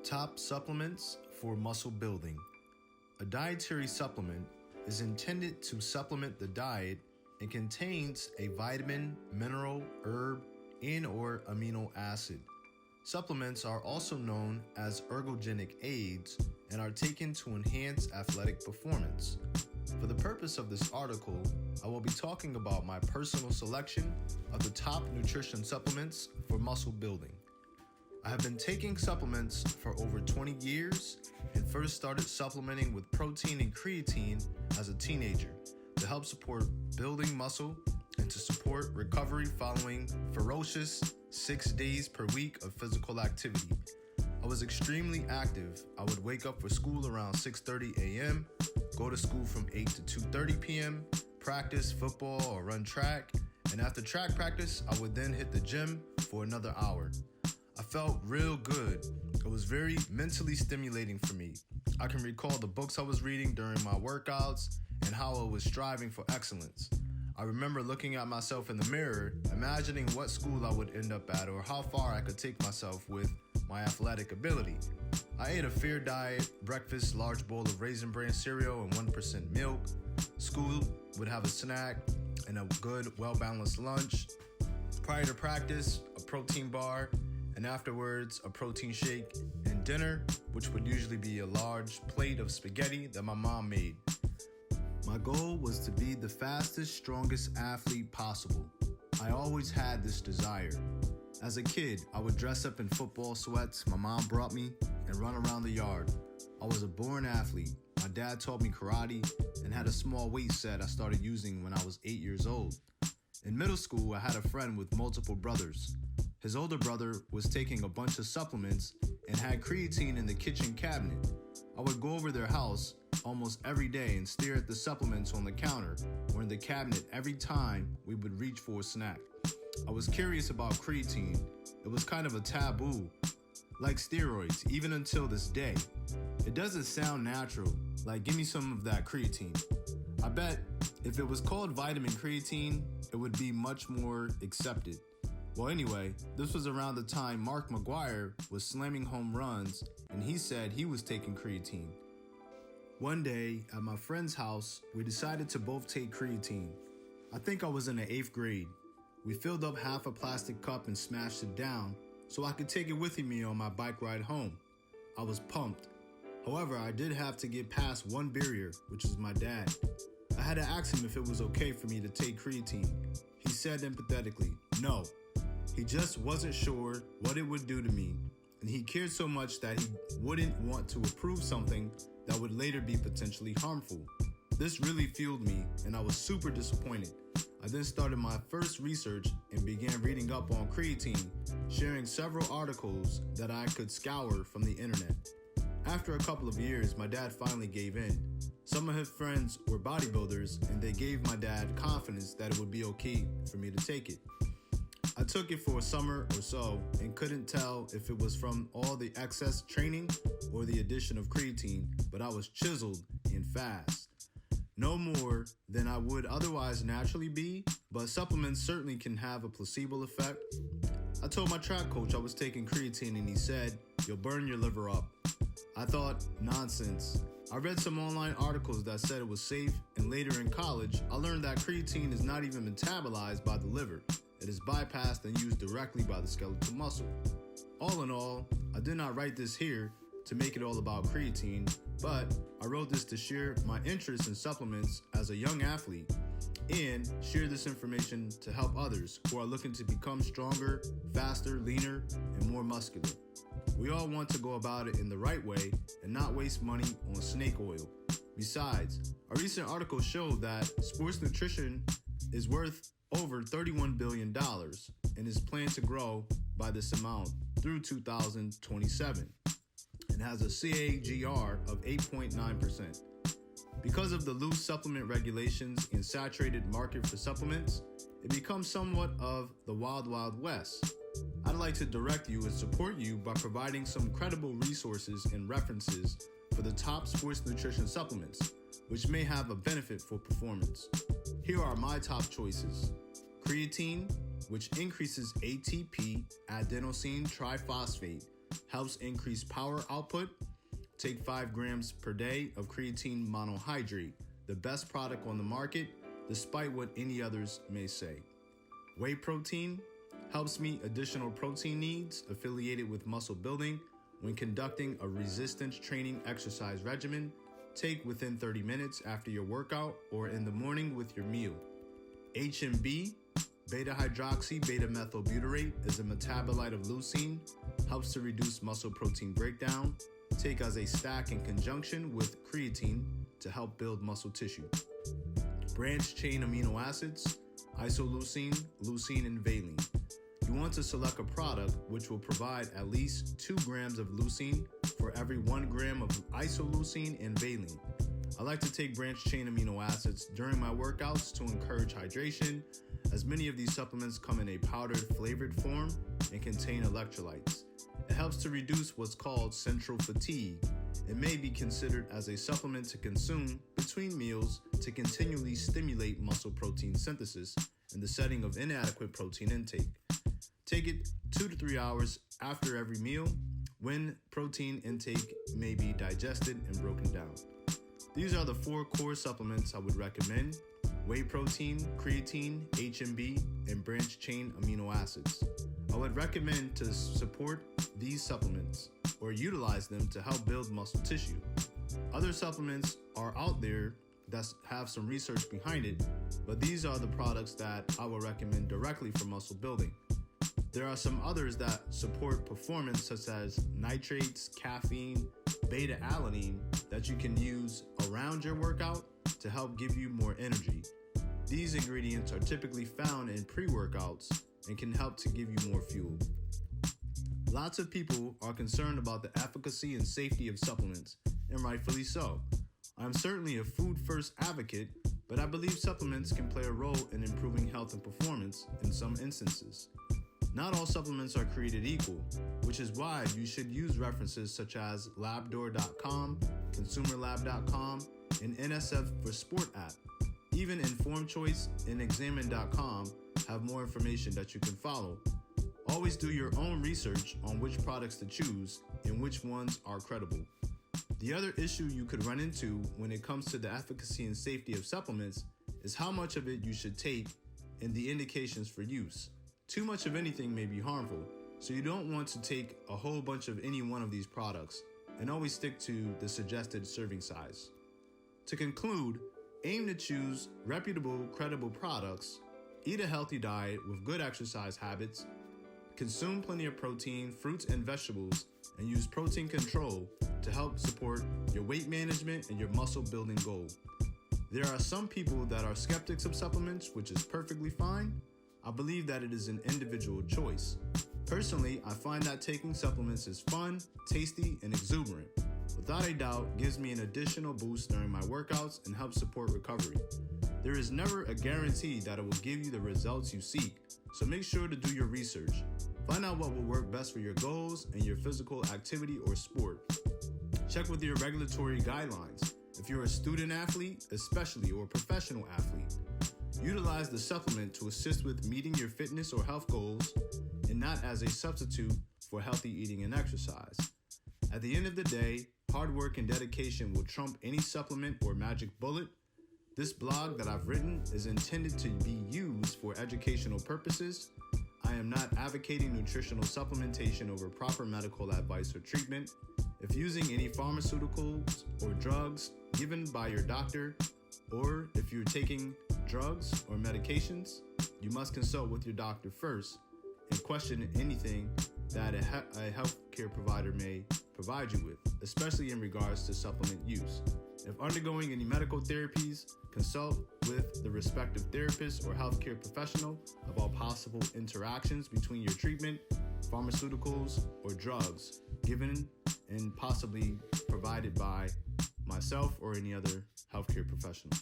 Top supplements for muscle building. A dietary supplement is intended to supplement the diet and contains a vitamin, mineral, herb, and/or amino acid. Supplements are also known as ergogenic aids and are taken to enhance athletic performance. For the purpose of this article, I will be talking about my personal selection of the top nutrition supplements for muscle building. I have been taking supplements for over 20 years and first started supplementing with protein and creatine as a teenager to help support building muscle and to support recovery following ferocious 6 days per week of physical activity. I was extremely active. I would wake up for school around 6:30 a.m., go to school from 8 to 2:30 p.m., practice football or run track, and after track practice, I would then hit the gym for another hour. I felt real good. It was very mentally stimulating for me. I can recall the books I was reading during my workouts and how I was striving for excellence. I remember looking at myself in the mirror, imagining what school I would end up at or how far I could take myself with my athletic ability. I ate a fair diet, breakfast, large bowl of Raisin Bran cereal and 1% milk. School would have a snack and a good, well-balanced lunch. Prior to practice, a protein bar, and afterwards a protein shake, and dinner, which would usually be a large plate of spaghetti that my mom made. My goal was to be the fastest, strongest athlete possible. I always had this desire. As a kid, I would dress up in football sweats my mom brought me and run around the yard. I was a born athlete. My dad taught me karate and had a small weight set I started using when I was 8 years old. In middle school, I had a friend with multiple brothers. His older brother was taking a bunch of supplements and had creatine in the kitchen cabinet. I would go over their house almost every day and stare at the supplements on the counter or in the cabinet every time we would reach for a snack. I was curious about creatine. It was kind of a taboo, like steroids, even until this day. It doesn't sound natural, like give me some of that creatine. I bet if it was called vitamin creatine, it would be much more accepted. Well, anyway, this was around the time Mark McGuire was slamming home runs, and he said he was taking creatine. One day, at my friend's house, we decided to both take creatine. I think I was in the 8th grade. We filled up half a plastic cup and smashed it down so I could take it with me on my bike ride home. I was pumped. However, I did have to get past one barrier, which was my dad. I had to ask him if it was okay for me to take creatine. He said empathetically, no. He just wasn't sure what it would do to me, and he cared so much that he wouldn't want to approve something that would later be potentially harmful. This really fueled me, and I was super disappointed. I then started my first research and began reading up on creatine, sharing several articles that I could scour from the internet. After a couple of years, my dad finally gave in. Some of his friends were bodybuilders, and they gave my dad confidence that it would be okay for me to take it. I took it for a summer or so and couldn't tell if it was from all the excess training or the addition of creatine, but I was chiseled and fast. No more than I would otherwise naturally be, but supplements certainly can have a placebo effect. I told my track coach I was taking creatine and he said, "You'll burn your liver up." I thought, nonsense. I read some online articles that said it was safe, and later in college, I learned that creatine is not even metabolized by the liver. It is bypassed and used directly by the skeletal muscle. All in all, I did not write this here to make it all about creatine, but I wrote this to share my interest in supplements as a young athlete and share this information to help others who are looking to become stronger, faster, leaner, and more muscular. We all want to go about it in the right way and not waste money on snake oil. Besides, a recent article showed that sports nutrition is worth over $31 billion and is planned to grow by this amount through 2027 and has a CAGR of 8.9%. Because of the loose supplement regulations and saturated market for supplements, it becomes somewhat of the wild, wild west. I'd like to direct you and support you by providing some credible resources and references for the top sports nutrition supplements, which may have a benefit for performance. Here are my top choices. Creatine, which increases ATP, adenosine triphosphate, helps increase power output. Take 5 grams per day of creatine monohydrate, the best product on the market, despite what any others may say. Whey protein helps meet additional protein needs affiliated with muscle building when conducting a resistance training exercise regimen. Take within 30 minutes after your workout or in the morning with your meal. HMB, beta-hydroxy beta-methylbutyrate, is a metabolite of leucine, helps to reduce muscle protein breakdown. Take as a stack in conjunction with creatine to help build muscle tissue. Branched chain amino acids, isoleucine, leucine, and valine. You want to select a product which will provide at least 2 grams of leucine for every 1 gram of isoleucine and valine. I like to take branched chain amino acids during my workouts to encourage hydration, as many of these supplements come in a powdered flavored form and contain electrolytes. It helps to reduce what's called central fatigue. It may be considered as a supplement to consume between meals to continually stimulate muscle protein synthesis in the setting of inadequate protein intake. Take it 2 to 3 hours after every meal when protein intake may be digested and broken down. These are the 4 core supplements I would recommend: whey protein, creatine, HMB, and branched chain amino acids. I would recommend to support these supplements or utilize them to help build muscle tissue. Other supplements are out there that have some research behind it, but these are the products that I will recommend directly for muscle building. There are some others that support performance, such as nitrates, caffeine, beta-alanine, that you can use around your workout to help give you more energy. These ingredients are typically found in pre-workouts and can help to give you more fuel. Lots of people are concerned about the efficacy and safety of supplements, and rightfully so. I'm certainly a food-first advocate, but I believe supplements can play a role in improving health and performance in some instances. Not all supplements are created equal, which is why you should use references such as labdoor.com, consumerlab.com, and NSF for Sport app. Even Informed Choice and Examine.com have more information that you can follow. Always do your own research on which products to choose and which ones are credible. The other issue you could run into when it comes to the efficacy and safety of supplements is how much of it you should take and the indications for use. Too much of anything may be harmful, so you don't want to take a whole bunch of any one of these products, and always stick to the suggested serving size. To conclude, aim to choose reputable, credible products, eat a healthy diet with good exercise habits, consume plenty of protein, fruits, and vegetables, and use protein control to help support your weight management and your muscle building goal. There are some people that are skeptics of supplements, which is perfectly fine. I believe that it is an individual choice. Personally, I find that taking supplements is fun, tasty, and exuberant. Without a doubt, gives me an additional boost during my workouts and helps support recovery. There is never a guarantee that it will give you the results you seek, so make sure to do your research. Find out what will work best for your goals and your physical activity or sport. Check with your regulatory guidelines. If you're a student athlete, especially, or a professional athlete, utilize the supplement to assist with meeting your fitness or health goals and not as a substitute for healthy eating and exercise. At the end of the day, hard work and dedication will trump any supplement or magic bullet. This blog that I've written is intended to be used for educational purposes. I am not advocating nutritional supplementation over proper medical advice or treatment. If using any pharmaceuticals or drugs given by your doctor, or if you're taking drugs or medications, you must consult with your doctor first and question anything that a healthcare provider may provide you with, especially in regards to supplement use. If undergoing any medical therapies, consult with the respective therapist or healthcare professional about possible interactions between your treatment, pharmaceuticals, or drugs given and possibly provided by myself or any other healthcare professional.